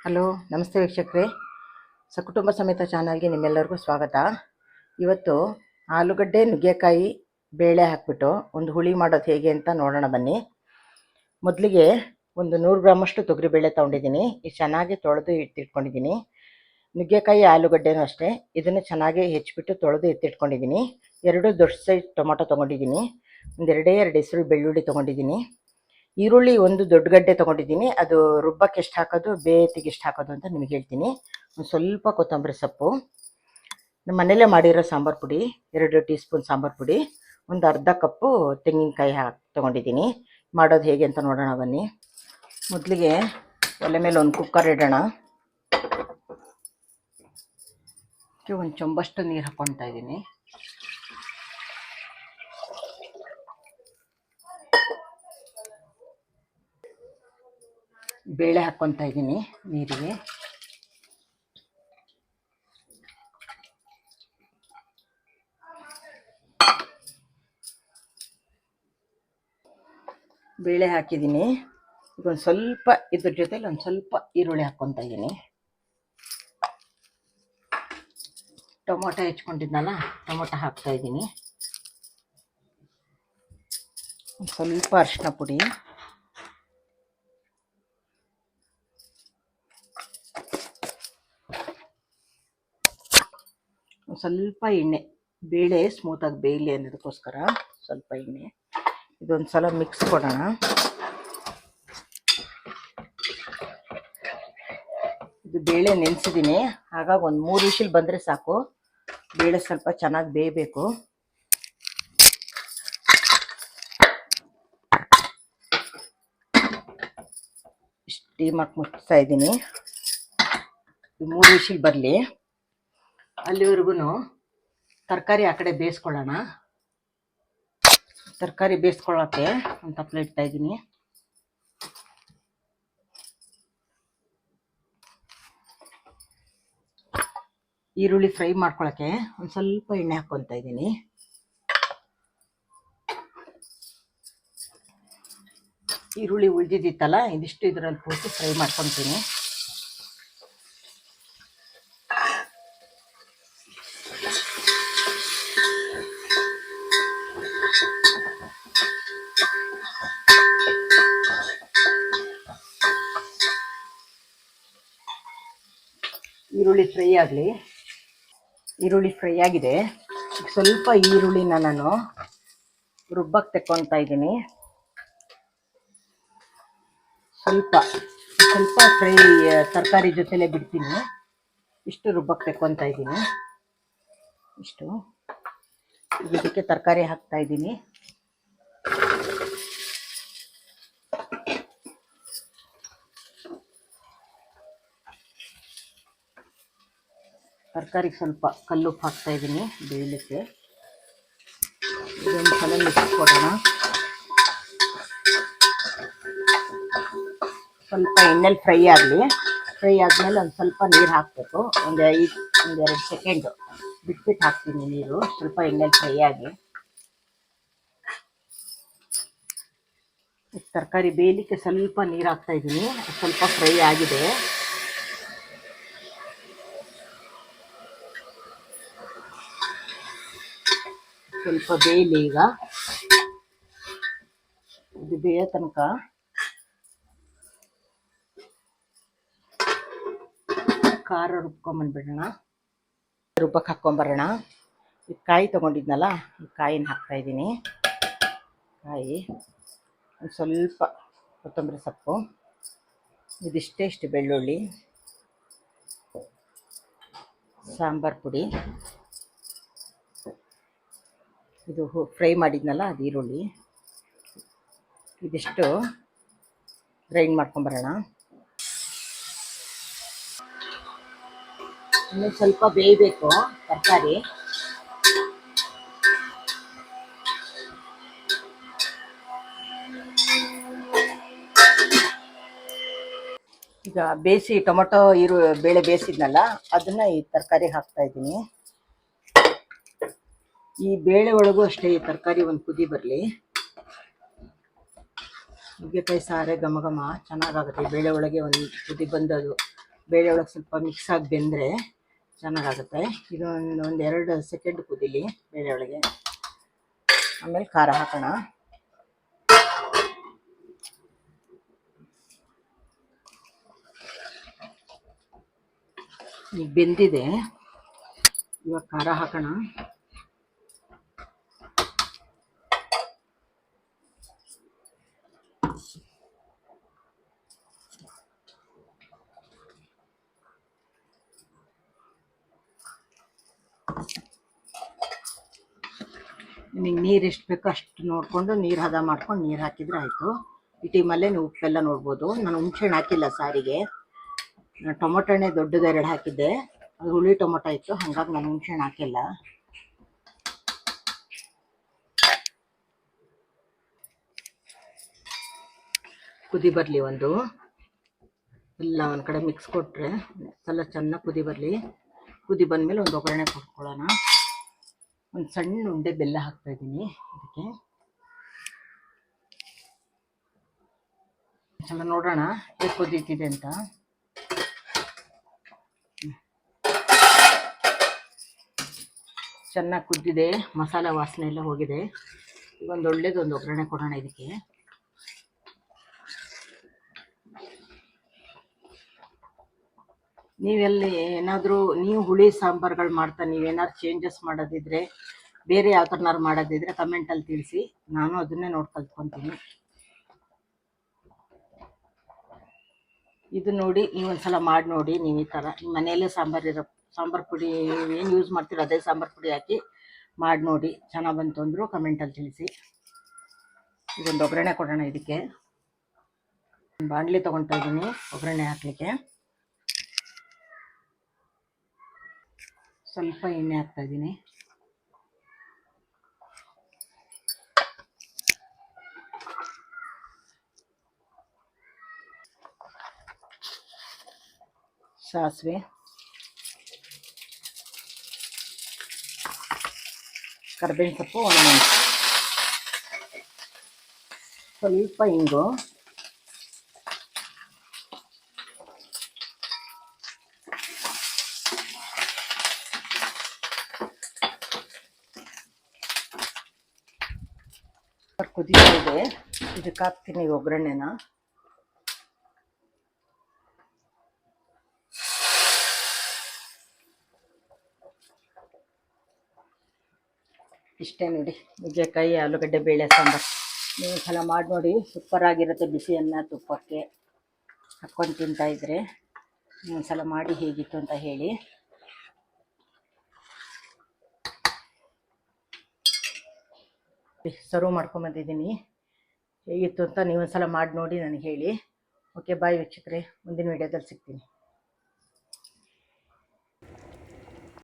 Hello, ನಮಸ್ತೆ ವೀಕ್ಷಕರೇ. ಸಕುಟುಂಬ ಸಮೇತ ಚಾನಲ್ಗೆ ನಿಮ್ಮೆಲ್ಲರಿಗೂ ಸ್ವಾಗತ. ಇವತ್ತು ಆಲೂಗಡ್ಡೆ ನುಗ್ಗೆಕಾಯಿ ಬೇಳೆ ಹಾಕ್ಬಿಟ್ಟು ಒಂದು ಹುಳಿ ಮಾಡೋದು ಹೇಗೆ ಅಂತ ನೋಡೋಣ ಬನ್ನಿ. ಮೊದಲಿಗೆ ಒಂದು 100 ಗ್ರಾಮಷ್ಟು ತೊಗರಿಬೇಳೆ ತೊಗೊಂಡಿದ್ದೀನಿ. ಇದು ಚೆನ್ನಾಗಿ ತೊಳೆದು ಎತ್ತಿಟ್ಕೊಂಡಿದ್ದೀನಿ. ನುಗ್ಗೆಕಾಯಿ ಆಲೂಗಡ್ಡೆನೂ ಅಷ್ಟೇ, ಇದನ್ನು ಚೆನ್ನಾಗಿ ಹೆಚ್ಚಿಬಿಟ್ಟು ತೊಳೆದು ಎತ್ತಿಟ್ಕೊಂಡಿದ್ದೀನಿ. 2 ದೊಡ್ಡ ಸೈಜ್ ಟೊಮೊಟೊ ತೊಗೊಂಡಿದ್ದೀನಿ. ಒಂದು 2 ಹೆಸರು ಬೆಳ್ಳುಳ್ಳಿ ತೊಗೊಂಡಿದ್ದೀನಿ. ಈರುಳ್ಳಿ ಒಂದು ದೊಡ್ಡ ಗಡ್ಡೆ ತೊಗೊಂಡಿದ್ದೀನಿ. ಅದು ರುಬ್ಬಕ್ಕೆ ಎಷ್ಟು ಹಾಕೋದು, ಬೇತಿಗೆ ಎಷ್ಟು ಹಾಕೋದು ಅಂತ ನಿಮಗೆ ಹೇಳ್ತೀನಿ. ಒಂದು ಸ್ವಲ್ಪ ಕೊತ್ತಂಬರಿ ಸೊಪ್ಪು, ನಮ್ಮ ಮನೇಲೇ ಮಾಡಿರೋ ಸಾಂಬಾರು ಪುಡಿ 2 ಟೀ ಸ್ಪೂನ್ ಸಾಂಬಾರು ಪುಡಿ, ಒಂದು ಅರ್ಧ ಕಪ್ಪು ತೆಂಗಿನಕಾಯಿ ತೊಗೊಂಡಿದ್ದೀನಿ. ಮಾಡೋದು ಹೇಗೆ ಅಂತ ನೋಡೋಣ ಬನ್ನಿ. ಮೊದಲಿಗೆ ಒಲೆ ಮೇಲೆ ಒಂದು ಕುಕ್ಕರ್ ಇಡೋಣ. ಒಂದು ಚೊಂಬಷ್ಟು ನೀರು ಹಾಕ್ಕೊಳ್ತಾ ಇದ್ದೀನಿ. ಬೇಳೆ ಹಾಕ್ಕೊತಾ ಇದ್ದೀನಿ ನೀರಿಗೆ. ಬೇಳೆ ಹಾಕಿದ್ದೀನಿ. ಈಗ ಒಂದು ಸ್ವಲ್ಪ ಇದ್ರ ಜೊತೆಲಿ ಒಂದು ಸ್ವಲ್ಪ ಈರುಳ್ಳಿ ಹಾಕ್ಕೊತಾ ಇದ್ದೀನಿ. ಟೊಮೊಟೊ ಹೆಚ್ಕೊಂಡಿದ್ನಲ್ಲ, ಟೊಮೊಟೊ ಹಾಕ್ತಾ ಇದ್ದೀನಿ. ಒಂದು ಸ್ವಲ್ಪ ಅರಿಶಿನ ಪುಡಿ, ಒಂದು ಸ್ವಲ್ಪ ಎಣ್ಣೆ. ಬೇಳೆ ಸ್ಮೂತಾಗಿ ಬೇಯಲಿ ಅನ್ನೋದಕ್ಕೋಸ್ಕರ ಸ್ವಲ್ಪ ಎಣ್ಣೆ. ಇದೊಂದು ಸಲ ಮಿಕ್ಸ್ ಕೊಡೋಣ. ಇದು ಬೇಳೆ ನೆನೆಸಿದ್ದೀನಿ, ಹಾಗಾಗಿ ಒಂದು 3 ವಿಷಲ್ ಬಂದರೆ ಸಾಕು. ಬೇಳೆ ಸ್ವಲ್ಪ ಚೆನ್ನಾಗಿ ಬೇಯಬೇಕು. ಸ್ಟೀಮ್ ಹಾಕಿ ಮುಚ್ತಾ ಇದ್ದೀನಿ. 3 ವಿಷಲ್ ಬರಲಿ. ಅಲ್ಲಿವರೆಗೂ ತರಕಾರಿ ಆ ಕಡೆ ಬೇಯಿಸ್ಕೊಳ್ಳೋಣ. ತರಕಾರಿ ಬೇಯಿಸ್ಕೊಳ್ಳೋಕ್ಕೆ ಒಂದು ತಪ್ಪಲೆ ಇಡ್ತಾ ಇದ್ದೀನಿ. ಈರುಳ್ಳಿ ಫ್ರೈ ಮಾಡ್ಕೊಳ್ಳೋಕ್ಕೆ ಒಂದು ಸ್ವಲ್ಪ ಎಣ್ಣೆ ಹಾಕ್ಕೊತಾ ಇದ್ದೀನಿ. ಈರುಳ್ಳಿ ಉಳಿದಿದ್ದಿತ್ತಲ್ಲ, ಇದಿಷ್ಟು ಇದರಲ್ಲಿ ಪೂರ್ತಿ ಫ್ರೈ ಮಾಡ್ಕೊತೀನಿ. ಈರುಳ್ಳಿ ಫ್ರೈ ಆಗಲಿ. ಈರುಳ್ಳಿ ಫ್ರೈ ಆಗಿದೆ. ಸ್ವಲ್ಪ ಈರುಳ್ಳಿನ ನಾನು ರುಬ್ಬಕ್ಕೆ ತೆಕ್ಕೊತಾ ಇದ್ದೀನಿ. ಸ್ವಲ್ಪ ಫ್ರೈ ತರಕಾರಿ ಜೊತೆಲೇ ಬಿಡ್ತೀನಿ. ಇಷ್ಟು ರುಬ್ಬಕ್ಕೆ ತೆಕ್ಕೊತಾ ಇದ್ದೀನಿ. ಇಷ್ಟು ಇದಕ್ಕೆ ತರಕಾರಿ ಹಾಕ್ತಾ ಇದ್ದೀನಿ. ತರಕಾರಿಗೆ ಸ್ವಲ್ಪ ಕಲ್ಲುಪ್ಪು ಹಾಕ್ತಾ ಇದ್ದೀನಿ ಬೇಯಲಿಕ್ಕೆ. ಇದೊಂದು ಸಲ ಮಿಕ್ಸ್ ಕೊಡೋಣ. ಸ್ವಲ್ಪ ಎಣ್ಣೆಲಿ ಫ್ರೈ ಆಗಲಿ. ಫ್ರೈ ಆದಮೇಲೆ ಒಂದು ಸ್ವಲ್ಪ ನೀರು ಹಾಕಬೇಕು. ಒಂದು 2 ಸೆಕೆಂಡು ಬಿಟ್ಬಿಟ್ಟು ಹಾಕ್ತೀನಿ ನೀರು. ಸ್ವಲ್ಪ ಎಣ್ಣೆಲಿ ಫ್ರೈ ಆಗಿ ತರಕಾರಿ ಬೇಯಲಿಕ್ಕೆ ಸ್ವಲ್ಪ ನೀರು ಹಾಕ್ತಾ ಇದ್ದೀನಿ. ಸ್ವಲ್ಪ ಫ್ರೈ ಆಗಿದೆ. ಸ್ವಲ್ಪ ಬೇಯಲಿ. ಈಗ ಇದು ಬೇಯೋ ತನಕ ಖಾರ ರುಬ್ಕೊಂಬಂದ್ಬಿಡೋಣ. ರುಬ್ಬಕ್ಕೆ ಹಾಕ್ಕೊಂಬರೋಣ. ಈ ಕಾಯಿ ತೊಗೊಂಡಿದ್ನಲ್ಲ, ಈ ಕಾಯಿನ ಹಾಕ್ತಾ ಇದ್ದೀನಿ. ಕಾಯಿ, ಒಂದು ಸ್ವಲ್ಪ ಕೊತ್ತಂಬರಿ ಸೊಪ್ಪು, ಇದಿಷ್ಟು ಬೆಳ್ಳುಳ್ಳಿ, ಸಾಂಬಾರು ಪುಡಿ, ಇದು ಫ್ರೈ ಮಾಡಿದ್ನಲ್ಲ ಅದು ಈರುಳ್ಳಿ, ಇದಿಷ್ಟು ಗ್ರೈಂಡ್ ಮಾಡ್ಕೊಂಬರೋಣ. ಇನ್ನು ಸ್ವಲ್ಪ ಬೇಯಬೇಕು ತರಕಾರಿ. ಈಗ ಬೇಯಿಸಿ ಟೊಮೊಟೊ ಬೇಳೆ ಬೇಯಿಸಿದ್ನಲ್ಲ, ಅದನ್ನ ಈ ತರಕಾರಿ ಹಾಕ್ತಾ ಇದ್ದೀನಿ. ಈ ಬೇಳೆ ಒಳಗೂ ಅಷ್ಟೇ ಈ ತರಕಾರಿ ಒಂದು ಕುದಿ ಬರಲಿ. ನುಗ್ಗೆಕಾಯಿ ಸಾರೆ ಘಮ ಘಮ ಚೆನ್ನಾಗಾಗುತ್ತೆ. ಬೇಳೆ ಒಳಗೆ ಒಂದು ಕುದಿ ಬಂದದು ಬೇಳೆ ಒಳಗೆ ಸ್ವಲ್ಪ ಮಿಕ್ಸ್ ಆಗಿ ಬೆಂದರೆ ಚೆನ್ನಾಗಾಗುತ್ತೆ. ಇದು ಒಂದು 2 ಸೆಕೆಂಡ್ ಕುದೀಲಿ ಬೇಳೆ ಒಳಗೆ. ಆಮೇಲೆ ಖಾರ ಹಾಕೋಣ. ಈಗ ಬೆಂದಿದೆ, ಇವಾಗ ಖಾರ ಹಾಕೋಣ. ನಿಮಗೆ ನೀರು ಎಷ್ಟು ಬೇಕೋ ಅಷ್ಟು ನೋಡಿಕೊಂಡು ನೀರು ಹದ ಮಾಡ್ಕೊಂಡು ನೀರು ಹಾಕಿದರೆ ಆಯಿತು. ಈ ಟೈಮಲ್ಲೇ ನೀವು ಉಪ್ಪೆಲ್ಲ ನೋಡ್ಬೋದು. ನಾನು ಹುಣಸೆಹಣ್ಣು ಹಾಕಿಲ್ಲ ಸಾರಿಗೆ, ನಾನು ಟೊಮೊಟೊ ಹಣ್ಣೆ ದೊಡ್ಡದು 2 ಹಾಕಿದ್ದೆ. ಅದು ಹುಳಿ ಟೊಮೊಟೊ ಇತ್ತು, ಹಾಗಾಗಿ ನಾನು ಹುಣಸೆಹಣ್ಣು ಹಾಕಿಲ್ಲ. ಕುದಿ ಬರಲಿ ಎಲ್ಲ ಒಂದು ಕಡೆ ಮಿಕ್ಸ್ ಕೊಟ್ಟರೆ ಎಲ್ಲ ಚೆನ್ನಾಗಿ ಕುದಿ ಬರಲಿ. ಕುದಿ ಬಂದಮೇಲೆ ಒಂದು ಒಗ್ಗರಣೆ ಕೊಟ್ಕೊಳ್ಳೋಣ. ಒಂದು ಸಣ್ಣ ಉಂಡೆ ಬೆಲ್ಲ ಹಾಕ್ತಾಯಿದ್ದೀನಿ ಇದಕ್ಕೆ. ಎಲ್ಲ ನೋಡೋಣ ಹೇಗೆ ಕುದೀತಿದೆ ಅಂತ. ಚೆನ್ನಾಗಿ ಕುದ್ದಿದೆ, ಮಸಾಲೆ ವಾಸನೆ ಎಲ್ಲ ಹೋಗಿದೆ. ಈಗ ಒಂದು ಒಳ್ಳೇದೊಂದು ಒಗ್ಗರಣೆ ಕೊಡೋಣ ಇದಕ್ಕೆ. ನೀವೆಲ್ಲಿ ಏನಾದರೂ ನೀವು ಹುಳಿ ಸಾಂಬಾರುಗಳು ಮಾಡ್ತಾ ನೀವೇನಾದ್ರು ಚೇಂಜಸ್ ಮಾಡೋದಿದ್ರೆ, ಬೇರೆ ಯಾವ ಥರನಾರು ಮಾಡೋದಿದ್ರೆ ಕಮೆಂಟಲ್ಲಿ ತಿಳಿಸಿ. ನಾನು ಅದನ್ನೇ ನೋಡಿ ಕಲ್ತ್ಕೊತೀನಿ. ಇದು ನೋಡಿ ನೀವು ಒಂದ್ಸಲ ಮಾಡಿ ನೋಡಿ. ನೀವು ಈ ಥರ ನಿಮ್ಮ ಮನೆಯಲ್ಲೇ ಸಾಂಬಾರು ಪುಡಿ ಏನು ಯೂಸ್ ಮಾಡ್ತೀರೋ ಅದೇ ಸಾಂಬಾರು ಪುಡಿ ಹಾಕಿ ಮಾಡಿ ನೋಡಿ. ಚೆನ್ನಾಗಿ ಬಂತು ಅಂದರೂ ಕಮೆಂಟಲ್ಲಿ ತಿಳಿಸಿ. ಇದೊಂದು ಒಗ್ಗರಣೆ ಕೊಡೋಣ ಇದಕ್ಕೆ. ಬಾಣಲಿ ತೊಗೊಳ್ತಾ ಇದ್ದೀನಿ ಒಗ್ಗರಣೆ ಹಾಕಲಿಕ್ಕೆ. ಸ್ವಲ್ಪ ಎಣ್ಣೆ ಹಾಕ್ತಾಯಿದ್ದೀನಿ. ಸಾಸಿವೆ, ಕರಿಬೇವಿನ ಸೊಪ್ಪು, ಒಣಮೆಣಸು, ಸ್ವಲ್ಪ ಇಂಗು, ಕುದೀತಾ ಇದೆ. ಇದಕ್ಕೆ ಹಾಕ್ತೀನಿ ಒಗ್ಗರಣೆನ. ಇಷ್ಟೇ ನೋಡಿ, ನುಗ್ಗೆಕಾಯಿ ಆಲೂಗಡ್ಡೆ ಬೇಳೆ ಸಾಂಬಾರು. ನೀವು ಸಲ ಮಾಡಿ ನೋಡಿ, ಸೂಪರಾಗಿರುತ್ತೆ. ಬಿಸಿ ಅನ್ನ ತುಪ್ಪಕ್ಕೆ ಹಾಕ್ಕೊಂಡು ತಿಂತಾಯಿದ್ರೆ ನೀವು ಸಲ ಮಾಡಿ ಹೇಗಿತ್ತು ಅಂತ ಹೇಳಿ. ಸರ್ವ್ ಮಾಡ್ಕೊಂಬಂದಿದ್ದೀನಿ. ಹೇಗಿತ್ತು ಅಂತ ನೀವು ಒಂದ್ಸಲ ಮಾಡಿ ನೋಡಿ ನನಗೆ ಹೇಳಿ. ಓಕೆ, ಬಾಯ್ ವೀಕ್ಷಕರೇ, ಮುಂದಿನ ವೀಡಿಯೋದಲ್ಲಿ ಸಿಗ್ತೀನಿ.